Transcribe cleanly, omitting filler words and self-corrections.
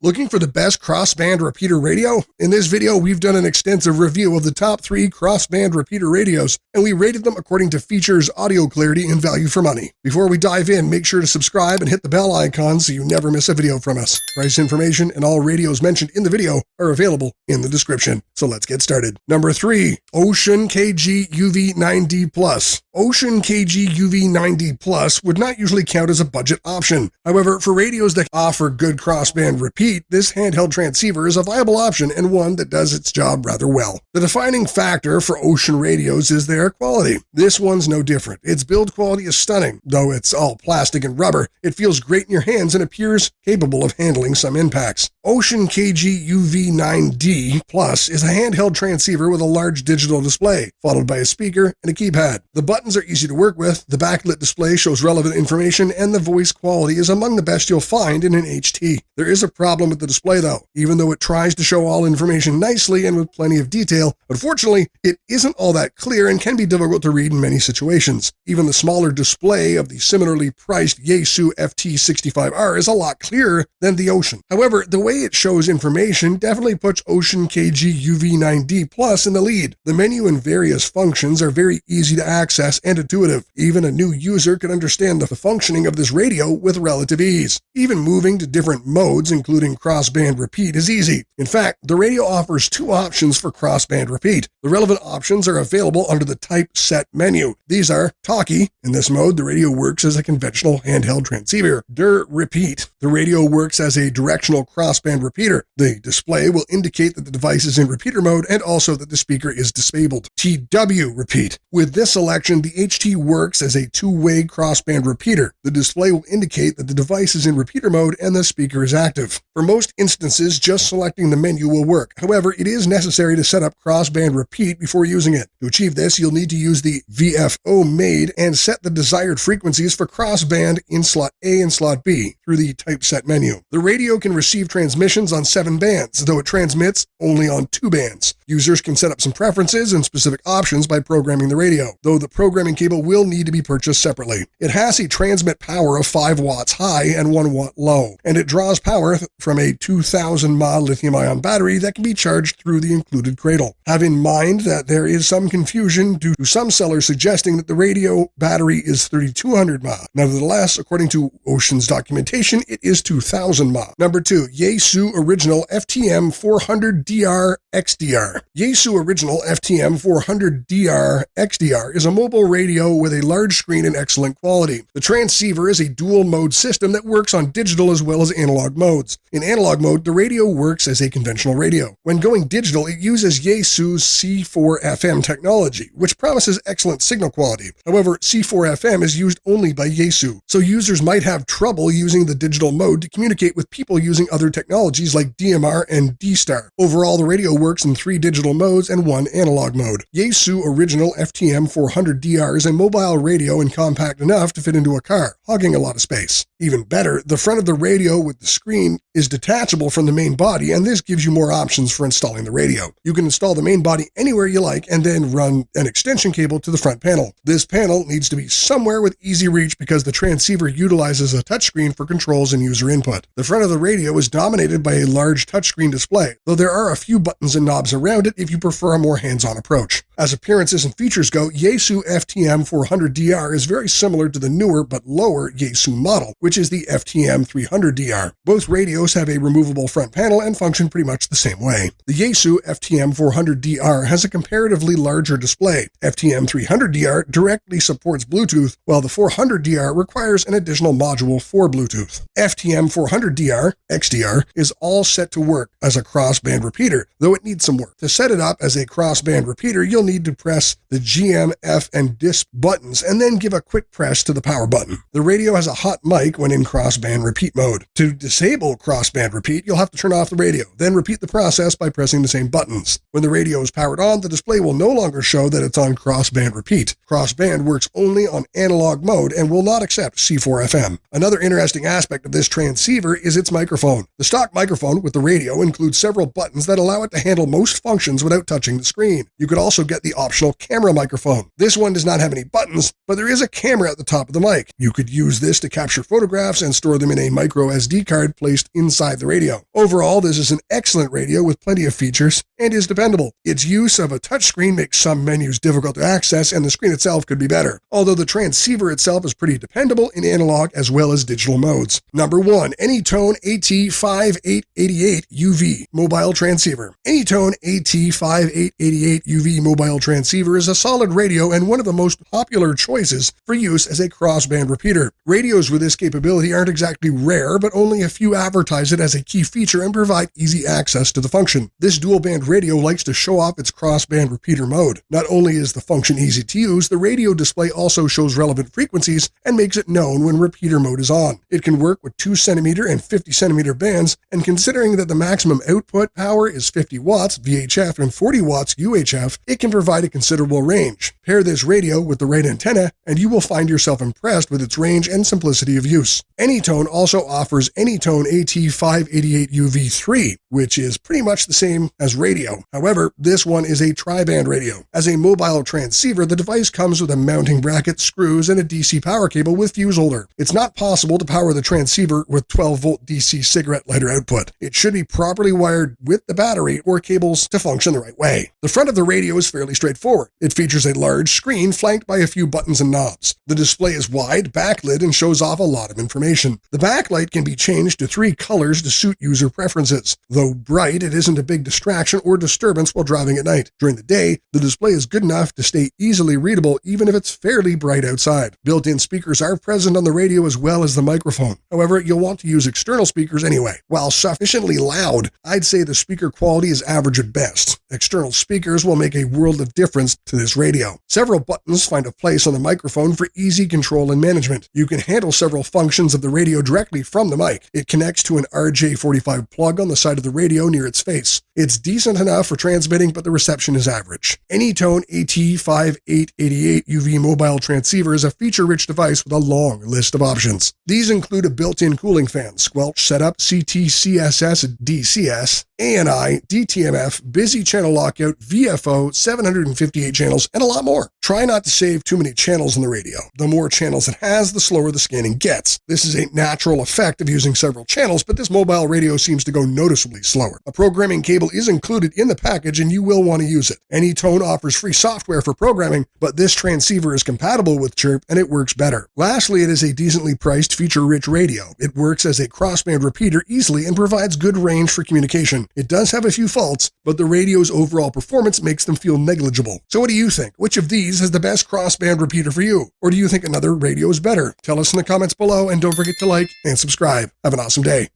Looking for the best crossband repeater radio? In this video, we've done an extensive review of the top 3 crossband repeater radios, and we rated them according to features, audio clarity, and value for money. Before we dive in, make sure to subscribe and hit the bell icon so you never miss a video from us. Price information and all radios mentioned in the video are available in the description. So let's get started. Number 3, Ocean KG-UV9D Plus. Ocean KG-UV9D Plus would not usually count as a budget option. However, for radios that offer good crossband repeat, this handheld transceiver is a viable option and one that does its job rather well. The defining factor for Ocean radios is their quality. This one's no different. Its build quality is stunning. Though it's all plastic and rubber, it feels great in your hands and appears capable of handling some impacts. Ocean KG-UV9D Plus is a handheld transceiver with a large digital display, followed by a speaker and a keypad. The buttons are easy to work with, the backlit display shows relevant information, and the voice quality is among the best you'll find in an HT. There is a problem with the display though. Even though it tries to show all information nicely and with plenty of detail, unfortunately, it isn't all that clear and can be difficult to read in many situations. Even the smaller display of the similarly priced Yaesu FTM-400DR is a lot clearer than the Ocean. However, the way it shows information definitely puts Ocean KG-UV9D Plus in the lead. The menu and various functions are very easy to access and intuitive. Even a new user can understand the functioning of this radio with relative ease. Even moving to different modes, including crossband repeat, is easy. In fact, the radio offers 2 options for crossband repeat. The relevant options are available under the Type Set menu. These are Talkie. In this mode, the radio works as a conventional handheld transceiver. Repeat. The radio works as a directional crossband repeater. The display will indicate that the device is in repeater mode and also that the speaker is disabled. TW Repeat. With this selection, the HT works as a 2-way crossband repeater. The display will indicate that the device is in repeater mode and the speaker is active. For most instances, just selecting the menu will work. However, it is necessary to set up crossband repeat before using it. To achieve this, you'll need to use the VFO made and set the desired frequencies for crossband in slot A and slot B through the typeset menu. The radio can receive transmissions on 7 bands, though it transmits only on 2 bands. Users can set up some preferences and specific options by programming the radio, though the programming cable will need to be purchased separately. It has a transmit power of 5 watts high and 1 watt low, and it draws power from a 2000 mAh lithium-ion battery that can be charged through the included cradle. Have in mind that there is some confusion due to some sellers suggesting that the radio battery is 3200 mAh. Nevertheless, according to Ocean's documentation, it is 2000 mAh. Number 2, Yaesu Original FTM-400DR XDR. Yaesu Original FTM-400DR XDR is a mobile radio with a large screen and excellent quality. The transceiver is a dual mode system that works on digital as well as analog modes. In analog mode, the radio works as a conventional radio. When going digital, it uses Yaesu's C4FM technology, which promises excellent signal quality. However, C4FM is used only by Yaesu, so users might have trouble using the digital mode to communicate with people using other technologies like DMR and D-Star. Overall, the radio works in 3 digital modes and 1 analog mode. Yaesu Original FTM-400DR is a mobile radio and compact enough to fit into a car, hogging a lot of space. Even better, the front of the radio with the screen is detachable from the main body, and this gives you more options for installing the radio. You can install the main body anywhere you like and then run an extension cable to the front panel. This panel needs to be somewhere with easy reach because the transceiver utilizes a touchscreen for controls and user input. The front of the radio is dominated by a large touchscreen display, though there are a few buttons and knobs around it if you prefer a more hands-on approach. As appearances and features go, Yaesu FTM-400DR is very similar to the newer but lower Yaesu model, which is the FTM-300DR. Both radios have a removable front panel and function pretty much the same way. The Yaesu FTM-400DR has a comparatively larger display. FTM-300DR directly supports Bluetooth, while the 400DR requires an additional module for Bluetooth. FTM-400DR XDR is all set to work as a crossband repeater, though it needs some work. To set it up as a crossband repeater, you'll need to press the GM, F, and DISP buttons and then give a quick press to the power button. The radio has a hot mic when in crossband repeat mode. To disable crossband repeat, you'll have to turn off the radio, then repeat the process by pressing the same buttons. When the radio is powered on, the display will no longer show that it's on crossband repeat. Crossband works only on analog mode and will not accept C4FM. Another interesting aspect of this transceiver is its microphone. The stock microphone with the radio includes several buttons that allow it to handle most functions without touching the screen. You could also get the optional camera microphone. This one does not have any buttons, but there is a camera at the top of the mic. You could use this to capture photographs and store them in a micro SD card placed inside the radio. Overall, this is an excellent radio with plenty of features and is dependable. Its use of a touchscreen makes some menus difficult to access, and the screen itself could be better, although the transceiver itself is pretty dependable in analog as well as digital modes. Number 1. AnyTone AT-5888UV Mobile Transceiver. AnyTone AT-5888UV Mobile Transceiver is a solid radio and one of the most popular choices for use as a crossband repeater. Radios with this capability aren't exactly rare, but only a few advertise it as a key feature and provide easy access to the function. This dual-band radio likes to show off its crossband repeater mode. Not only is the function easy to use, the radio display also shows relevant frequencies and makes it known when repeater mode is on. It can work with 2 cm and 50 cm bands, and considering that the maximum output power is 50 watts VHF and 40 watts UHF, it can provide a considerable range. Pair this radio with the right antenna, and you will find yourself impressed with its range and simplicity of use. AnyTone also offers AnyTone AT-5888UV3, which is pretty much the same as radio. However, this one is a tri-band radio. As a mobile transceiver, the device comes with a mounting bracket, screws, and a DC power cable with fuse holder. It's not possible to power the transceiver with 12-volt DC cigarette lighter output. It should be properly wired with the battery or cables to function the right way. The front of the radio is fairly straightforward. It features a large screen flanked by a few buttons and knobs. The display is wide, backlit, and shows off a lot of information. The backlight can be changed to 3 colors to suit user preferences. Though bright, it isn't a big distraction or disturbance while driving at night. During the day, the display is good enough to stay easily readable even if it's fairly bright outside. Built-in speakers are present on the radio as well as the microphone. However, you'll want to use external speakers anyway. While sufficiently loud, I'd say the speaker quality is average at best. External speakers will make a world of difference to this radio. Several buttons find a place on the microphone for easy control and management. You can handle several functions of the radio directly from the mic. It connects to an RJ45 plug on the side of the radio near its face. It's decent enough for transmitting, but the reception is average. AnyTone AT-5888UV mobile transceiver is a feature-rich device with a long list of options. These include a built-in cooling fan, squelch setup, CT-CSS DCS, ANI, DTMF, busy channel lockout, VFO, 758 channels, and a lot more. Try not to save too many channels in the radio. The more channels it has, the slower the scanning gets. This is a natural effect of using several channels, but this mobile radio seems to go noticeably slower. A programming cable is included in the package, and you will want to use it. AnyTone offers free software for programming, but this transceiver is compatible with Chirp, and it works better. Lastly, it is a decently priced, feature-rich radio. It works as a crossband repeater easily and provides good range for communication. It does have a few faults, but the radio's overall performance makes them feel negligible. So what do you think? Which of these has the best crossband repeater for you? Or do you think another radio is better? Tell us in the comments below, and don't forget to like and subscribe. Have an awesome day.